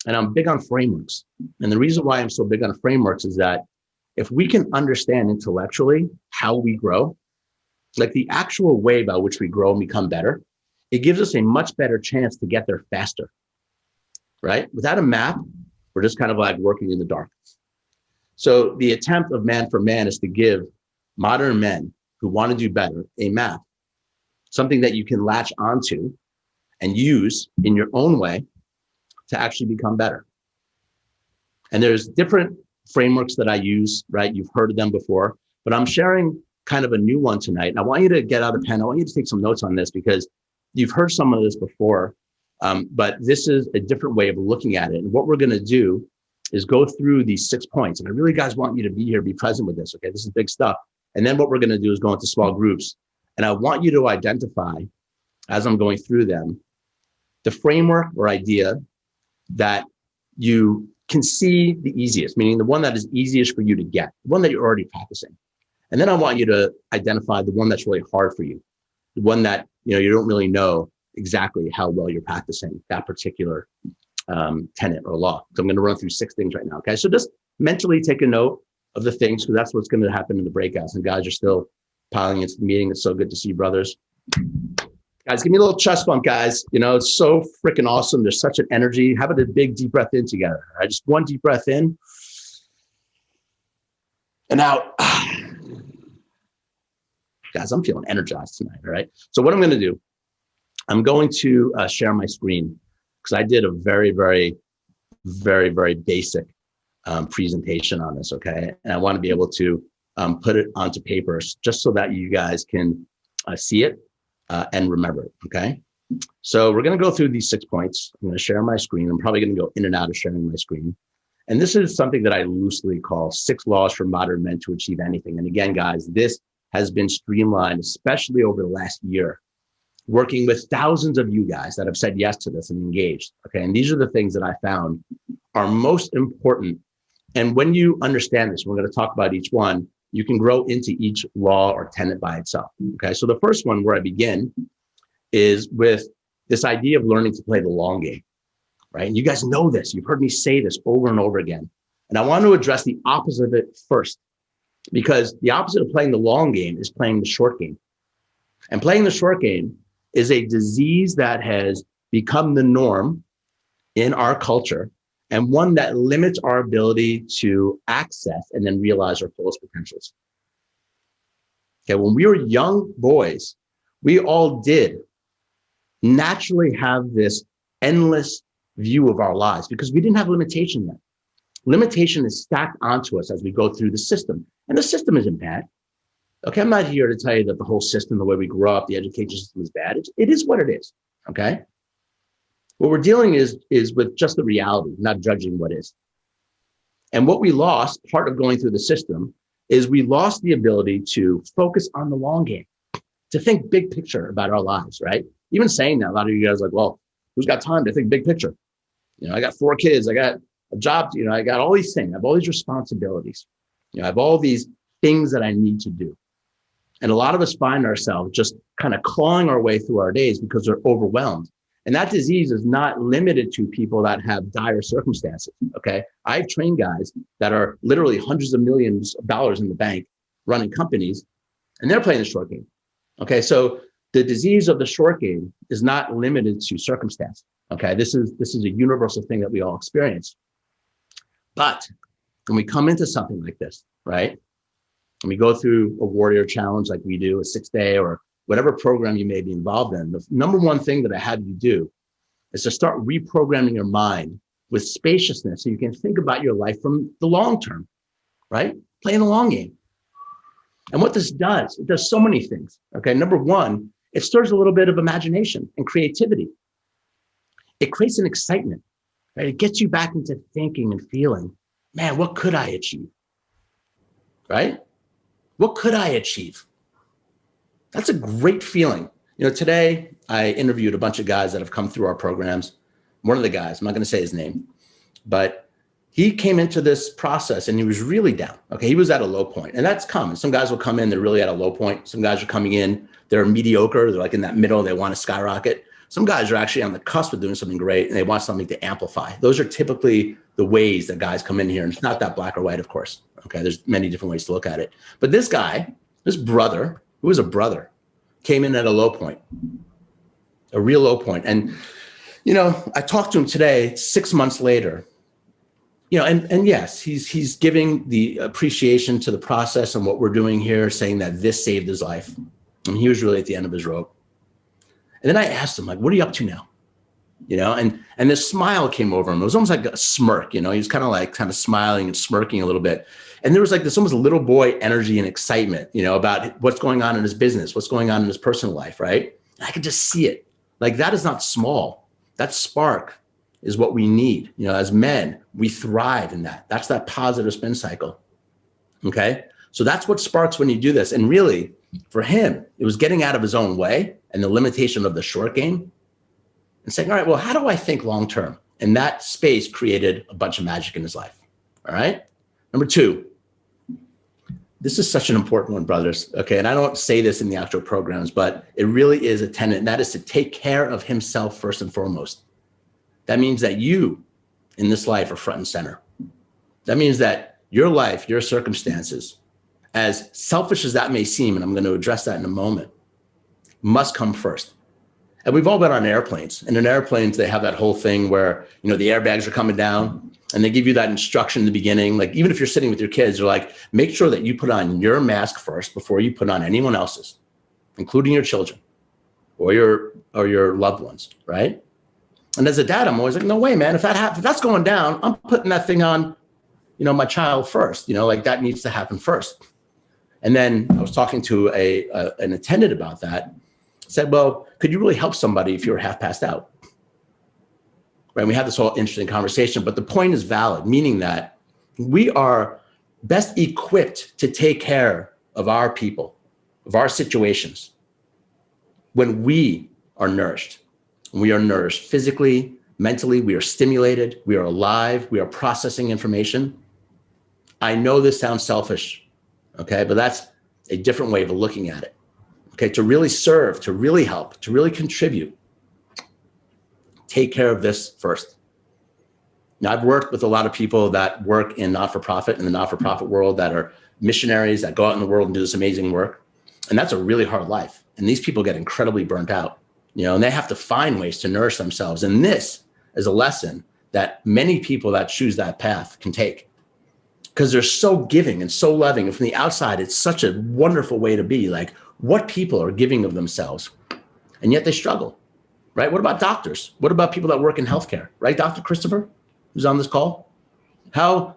And I'm big on frameworks. And the reason why I'm so big on frameworks is that if we can understand intellectually how we grow, like the actual way by which we grow and become better, it gives us a much better chance to get there faster, right? Without a map, we're just kind of like working in the dark. So the attempt of Man for Man is to give modern men who want to do better a map, something that you can latch onto and use in your own way to actually become better. And there's different frameworks that I use, right? You've heard of them before, but I'm sharing kind of a new one tonight. And I want you to get out a pen. I want you to take some notes on this because you've heard some of this before, but this is a different way of looking at it. And what we're going to do is go through these 6 points. And I really, guys, want you to be here, be present with this, okay? This is big stuff. And then what we're going to do is go into small groups. And I want you to identify, as I'm going through them, the framework or idea that you can see the easiest, meaning the one that is easiest for you to get, the one that you're already practicing. And then I want you to identify the one that's really hard for you, the one that, you know, you don't really know exactly how well you're practicing that particular tenet or law. So I'm going to run through 6 things right now. Okay. So just mentally take a note of the things, because that's what's going to happen in the breakouts. And guys are still piling into the meeting. It's so good to see you, brothers. Guys, give me a little chest bump, guys. You know, it's so freaking awesome. There's such an energy. How about a big deep breath in together? All right, just one deep breath in and out. Guys, I'm feeling energized tonight. All right. So what I'm going to do, I'm going to share my screen because I did a very, very, very, very basic presentation on this. Okay. And I want to be able to put it onto paper just so that you guys can see it and remember it. Okay. So we're going to go through these 6 points. I'm going to share my screen. I'm probably going to go in and out of sharing my screen. And this is something that I loosely call 6 laws for modern men to achieve anything. And again, guys, this has been streamlined, especially over the last year, working with thousands of you guys that have said yes to this and engaged. Okay. And these are the things that I found are most important. And when you understand this, we're going to talk about each one, you can grow into each law or tenet by itself. Okay. So the first one where I begin is with this idea of learning to play the long game, right? And you guys know this. You've heard me say this over and over again. And I want to address the opposite of it first, because the opposite of playing the long game is playing the short game. And playing the short game is a disease that has become the norm in our culture, and one that limits our ability to access and then realize our fullest potentials. Okay, when we were young boys, we all did naturally have this endless view of our lives because we didn't have limitation yet. Limitation is stacked onto us as we go through the system. And the system isn't bad. Okay, I'm not here to tell you that the whole system, the way we grew up, the education system is bad. It is what it is, okay? What we're dealing is with just the reality, not judging what is. And what we lost, part of going through the system, is we lost the ability to focus on the long game, to think big picture about our lives, right? Even saying that, a lot of you guys are like, well, who's got time to think big picture? You know, I got 4 kids, I got a job, you know, I got all these things, I have all these responsibilities. You know, I have all these things that I need to do. And a lot of us find ourselves just kind of clawing our way through our days because they're overwhelmed. And that disease is not limited to people that have dire circumstances, okay? I've trained guys that are literally hundreds of millions of dollars in the bank running companies, and they're playing the short game, okay? So the disease of the short game is not limited to circumstance, okay? This is a universal thing that we all experience. But when we come into something like this, right? And we go through a warrior challenge like we do, a 6-day or whatever program you may be involved in, the number one thing that I have you do is to start reprogramming your mind with spaciousness so you can think about your life from the long term, right? Playing the long game. And what this does, it does so many things, okay? Number one, it stirs a little bit of imagination and creativity. It creates an excitement, right? It gets you back into thinking and feeling, man, what could I achieve, right? What could I achieve? That's a great feeling. You know, today I interviewed a bunch of guys that have come through our programs. One of the guys, I'm not going to say his name, but he came into this process and he was really down. Okay. He was at a low point, and that's common. Some guys will come in, they're really at a low point. Some guys are coming in, they're mediocre. They're like in that middle, they want to skyrocket. Some guys are actually on the cusp of doing something great and they want something to amplify. Those are typically the ways that guys come in here. And it's not that black or white, of course. Okay, there's many different ways to look at it. But this guy, this brother, who was a brother, came in at a low point, a real low point. And, I talked to him today, 6 months later, and yes, he's giving the appreciation to the process and what we're doing here, saying that this saved his life. And he was really at the end of his rope. And then I asked him, like, what are you up to now? And this smile came over him. It was almost like a smirk, he was kind of smiling and smirking a little bit. And there was like this almost little boy energy and excitement, about what's going on in his business, what's going on in his personal life, right? And I could just see it. Like, that is not small. That spark is what we need. As men, we thrive in that. That's that positive spin cycle. Okay. So that's what sparks when you do this. And really, for him, it was getting out of his own way and the limitation of the short game and saying, all right, well, how do I think long term? And that space created a bunch of magic in his life. All right. Number 2, this is such an important one, brothers. Okay. And I don't say this in the actual programs, but it really is a tenet, and that is to take care of himself first and foremost. That means that you in this life are front and center. That means that your life, your circumstances, as selfish as that may seem, and I'm going to address that in a moment, must come first. And we've all been on airplanes. And in airplanes, they have that whole thing where, the airbags are coming down and they give you that instruction in the beginning. Like, even if you're sitting with your kids, they're like, make sure that you put on your mask first before you put on anyone else's, including your children or your loved ones, right? And as a dad, I'm always like, no way, man. If that's going down, I'm putting that thing on, my child first. Like, that needs to happen first. And then I was talking to an attendant about that. Said, well, could you really help somebody if you were half passed out? Right? We had this whole interesting conversation, but the point is valid, meaning that we are best equipped to take care of our people, of our situations, when we are nourished. We are nourished physically, mentally, we are stimulated, we are alive, we are processing information. I know this sounds selfish, okay, but that's a different way of looking at it. Okay, to really serve, to really help, to really contribute, take care of this first. Now, I've worked with a lot of people that work in not-for-profit, in the not-for-profit world, that are missionaries that go out in the world and do this amazing work. And that's a really hard life. And these people get incredibly burnt out, and they have to find ways to nourish themselves. And this is a lesson that many people that choose that path can take, because they're so giving and so loving. And from the outside, it's such a wonderful way to be. Like, what people are giving of themselves, and yet they struggle, right? What about doctors? What about people that work in healthcare, right? Dr. Christopher, who's on this call? How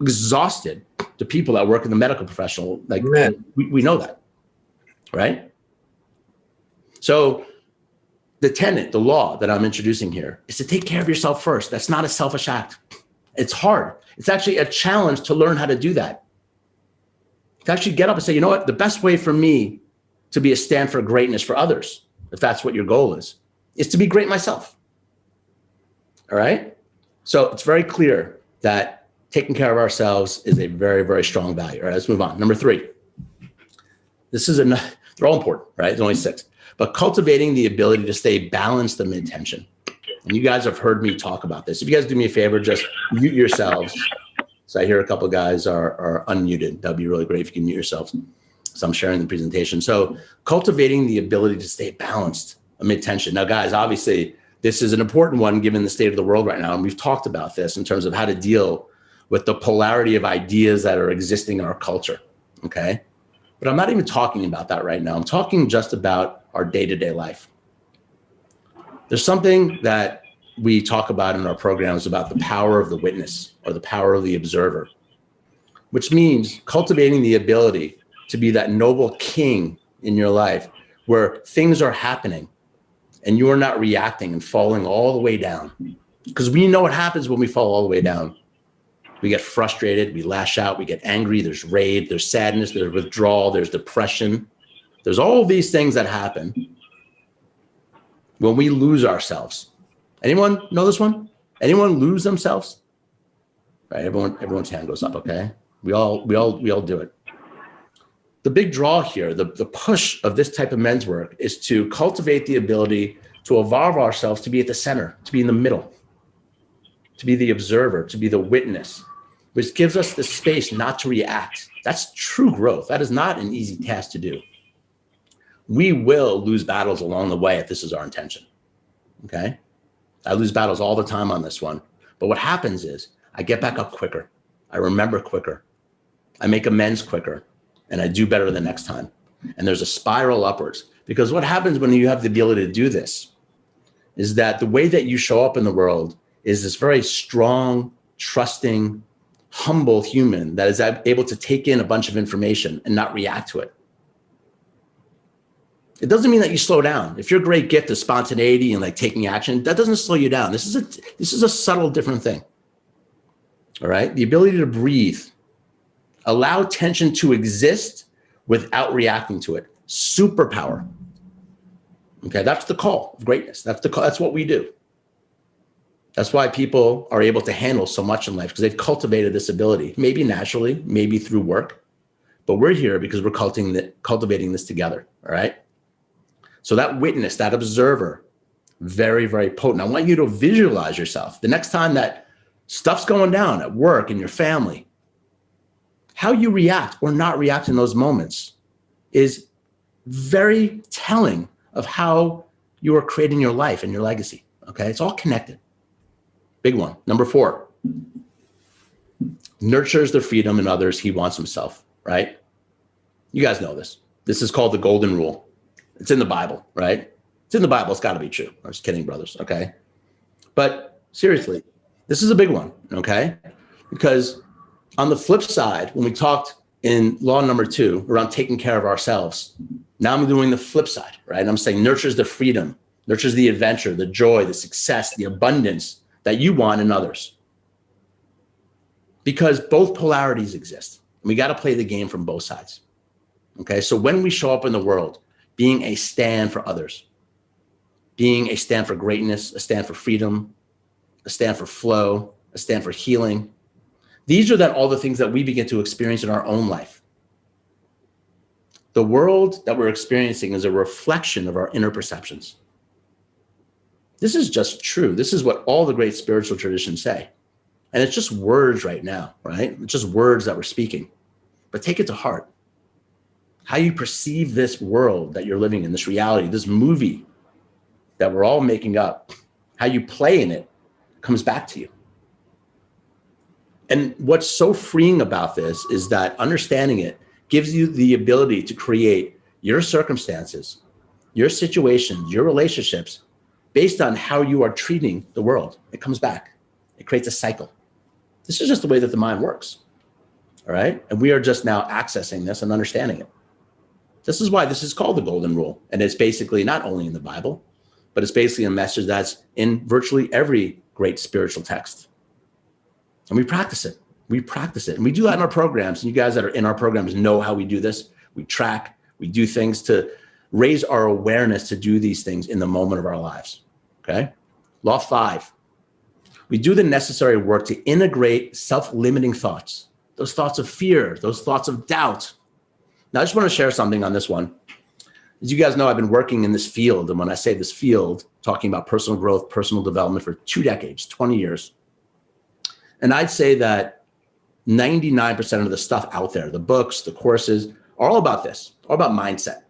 exhausted the people that work in the medical professional, like, we know that, right? So the tenet, the law that I'm introducing here is to take care of yourself first. That's not a selfish act. It's hard. It's actually a challenge to learn how to do that. To actually get up and say, you know what, the best way for me to be a stand for greatness for others, if that's what your goal is to be great myself. All right? So it's very clear that taking care of ourselves is a very, very strong value. All right, let's move on. Number 3. They're all important, right? There's only 6. But cultivating the ability to stay balanced amid tension. And you guys have heard me talk about this. If you guys do me a favor, just mute yourselves. So I hear a couple of guys are unmuted. That'd be really great if you can mute yourselves. So I'm sharing the presentation. So cultivating the ability to stay balanced amid tension. Now, guys, obviously, this is an important one given the state of the world right now. And we've talked about this in terms of how to deal with the polarity of ideas that are existing in our culture, okay? But I'm not even talking about that right now. I'm talking just about our day-to-day life. There's something that we talk about in our programs about the power of the witness or the power of the observer, which means cultivating the ability to be that noble king in your life where things are happening and you are not reacting and falling all the way down. Because we know what happens when we fall all the way down. We get frustrated, we lash out, we get angry, there's rage, there's sadness, there's withdrawal, there's depression. There's all these things that happen when we lose ourselves. Anyone know this one? Anyone lose themselves? Right, everyone's hand goes up, okay? We all do it. The big draw here, the push of this type of men's work is to cultivate the ability to evolve ourselves to be at the center, to be in the middle, to be the observer, to be the witness, which gives us the space not to react. That's true growth. That is not an easy task to do. We will lose battles along the way if this is our intention, okay? I lose battles all the time on this one. But what happens is I get back up quicker. I remember quicker. I make amends quicker, and I do better the next time. And there's a spiral upwards, because what happens when you have the ability to do this is that the way that you show up in the world is this very strong, trusting, humble human that is able to take in a bunch of information and not react to it. It doesn't mean that you slow down. If your great gift is spontaneity and like taking action, that doesn't slow you down. This is a subtle different thing. All right. The ability to breathe, allow tension to exist without reacting to it. Superpower. Okay. That's the call of greatness. That's what we do. That's why people are able to handle so much in life, because they've cultivated this ability, maybe naturally, maybe through work, but we're here because we're cultivating this together. All right. So that witness, that observer, very, very potent. I want you to visualize yourself the next time that stuff's going down at work, in your family. How you react or not react in those moments is very telling of how you are creating your life and your legacy. Okay, it's all connected. Big one. Number 4, nurtures the freedom in others he wants himself, right? You guys know this. This is called the golden rule. It's in the Bible, right? It's in the Bible. It's got to be true. I'm just kidding, brothers, okay? But seriously, this is a big one, okay? Because on the flip side, when we talked in law number 2 around taking care of ourselves, now I'm doing the flip side, right? I'm saying nurtures the freedom, nurtures the adventure, the joy, the success, the abundance that you want in others. Because both polarities exist. And we got to play the game from both sides, okay? So when we show up in the world, being a stand for others, being a stand for greatness, a stand for freedom, a stand for flow, a stand for healing. These are then all the things that we begin to experience in our own life. The world that we're experiencing is a reflection of our inner perceptions. This is just true. This is what all the great spiritual traditions say. And it's just words right now, right? It's just words that we're speaking. But take it to heart. How you perceive this world that you're living in, this reality, this movie that we're all making up, how you play in it comes back to you. And what's so freeing about this is that understanding it gives you the ability to create your circumstances, your situations, your relationships based on how you are treating the world. It comes back. It creates a cycle. This is just the way that the mind works. All right. And we are just now accessing this and understanding it. This is why this is called the golden rule. And it's basically not only in the Bible, but it's basically a message that's in virtually every great spiritual text. And we practice it. We practice it. And we do that in our programs. And you guys that are in our programs know how we do this. We track, we do things to raise our awareness to do these things in the moment of our lives. Okay. Law 5. We do the necessary work to integrate self-limiting thoughts, those thoughts of fear, those thoughts of doubt. Now, I just want to share something on this one. As you guys know, I've been working in this field. And when I say this field, talking about personal growth, personal development for 2 decades, 20 years. And I'd say that 99% of the stuff out there, the books, the courses, are all about this, all about mindset.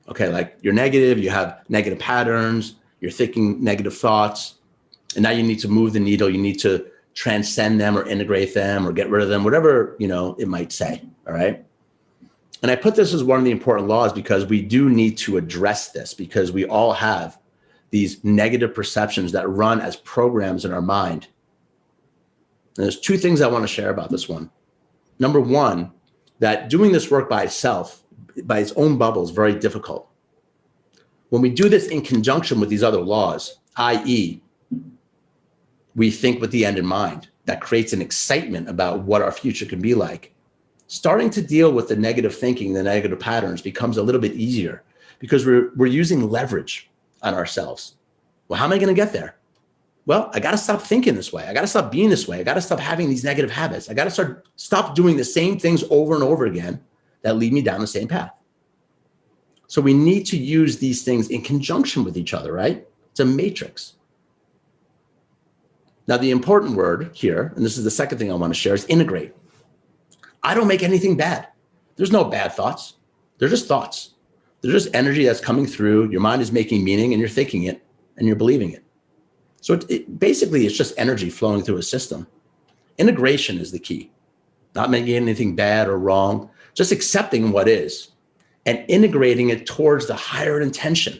Okay, like you're negative, you have negative patterns, you're thinking negative thoughts, and now you need to move the needle. You need to transcend them or integrate them or get rid of them, whatever, it might say, all right? And I put this as one of the important laws because we do need to address this, because we all have these negative perceptions that run as programs in our mind. And there's 2 things I want to share about this one. Number 1, that doing this work by itself, by its own bubble, is very difficult. When we do this in conjunction with these other laws, i.e., we think with the end in mind, that creates an excitement about what our future can be like. Starting to deal with the negative thinking, the negative patterns becomes a little bit easier because we're using leverage on ourselves. Well, how am I going to get there? Well, I got to stop thinking this way. I got to stop being this way. I got to stop having these negative habits. I got to stop doing the same things over and over again that lead me down the same path. So we need to use these things in conjunction with each other, right? It's a matrix. Now, the important word here, and this is the second thing I want to share, is integrate. I don't make anything bad. There's no bad thoughts. They're just thoughts. They're just energy that's coming through. Your mind is making meaning and you're thinking it and you're believing it. So basically, it's just energy flowing through a system. Integration is the key. Not making anything bad or wrong, just accepting what is and integrating it towards the higher intention.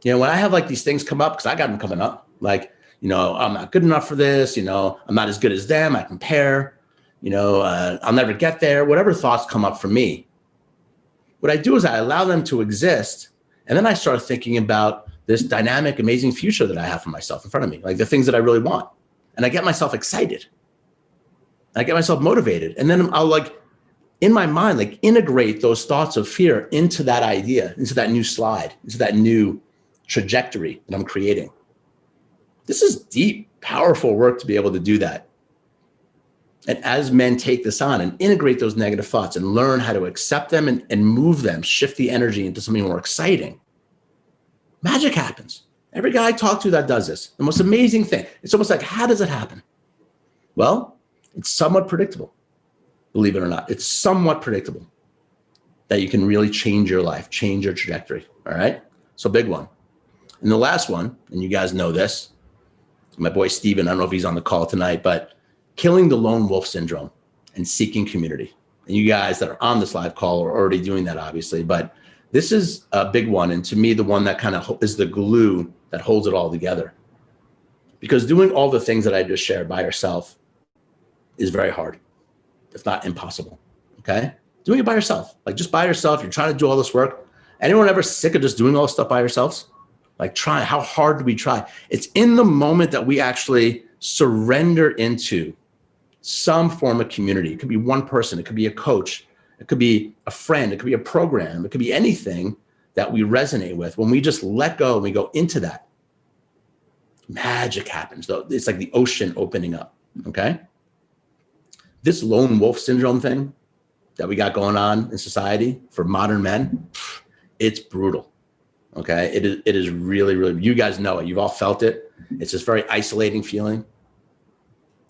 You know, when I have like these things come up, because I got them coming up, like, you know, I'm not good enough for this, you know, I'm not as good as them, I compare, you know, I'll never get there, whatever thoughts come up for me. What I do is I allow them to exist, and then I start thinking about this dynamic, amazing future that I have for myself in front of me, like the things that I really want. And I get myself excited. I get myself motivated. And then I'll like, in my mind, like integrate those thoughts of fear into that idea, into that new slide, into that new trajectory that I'm creating. This is deep, powerful work to be able to do that. And as men take this on and integrate those negative thoughts and learn how to accept them and move them, shift the energy into something more exciting, magic happens. Every guy I talk to that does this, the most amazing thing. It's almost like, how does it happen? Well, it's somewhat predictable, believe it or not. It's somewhat predictable that you can really change your life, change your trajectory, all right? So big one. And the last one, and you guys know this, my boy Steven, I don't know if he's on the call tonight, but killing the lone wolf syndrome and seeking community. And you guys that are on this live call are already doing that, obviously, but this is a big one. And to me, the one that kind of is the glue that holds it all together. Because doing all the things that I just shared by yourself is very hard, if not impossible, okay? Doing it by yourself, like just by yourself, you're trying to do all this work. Anyone ever sick of just doing all this stuff by yourselves? Like try, how hard do we try? It's in the moment that we actually surrender into some form of community. It could be one person, it could be a coach, it could be a friend, it could be a program, it could be anything that we resonate with. When we just let go and we go into that, magic happens. It's like the ocean opening up, okay? This lone wolf syndrome thing that we got going on in society for modern men, it's brutal, okay? It is really, really, you guys know it. You've all felt it. It's this very isolating feeling,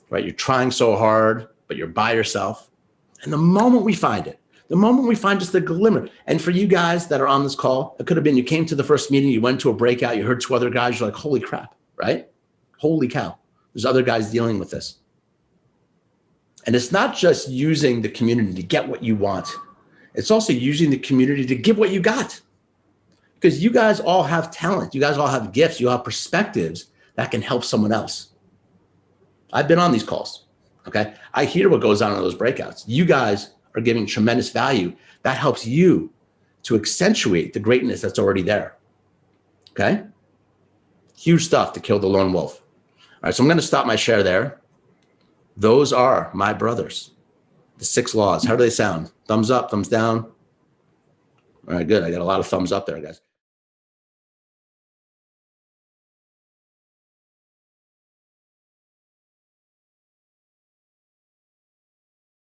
right? You're trying so hard, but you're by yourself. And the moment we find it, the moment we find just the glimmer, and for you guys that are on this call, it could have been you came to the first meeting, you went to a breakout, you heard two other guys, you're like, holy crap, right? Holy cow, there's other guys dealing with this. And it's not just using the community to get what you want. It's also using the community to give what you got. Because you guys all have talent. You guys all have gifts. You have perspectives that can help someone else. I've been on these calls, okay? I hear what goes on in those breakouts. You guys are giving tremendous value. That helps you to accentuate the greatness that's already there, okay? Huge stuff to kill the lone wolf. All right, so I'm gonna stop my share there. Those are my brothers, the 6 laws. How do they sound? Thumbs up, thumbs down? All right, good. I got a lot of thumbs up there, guys.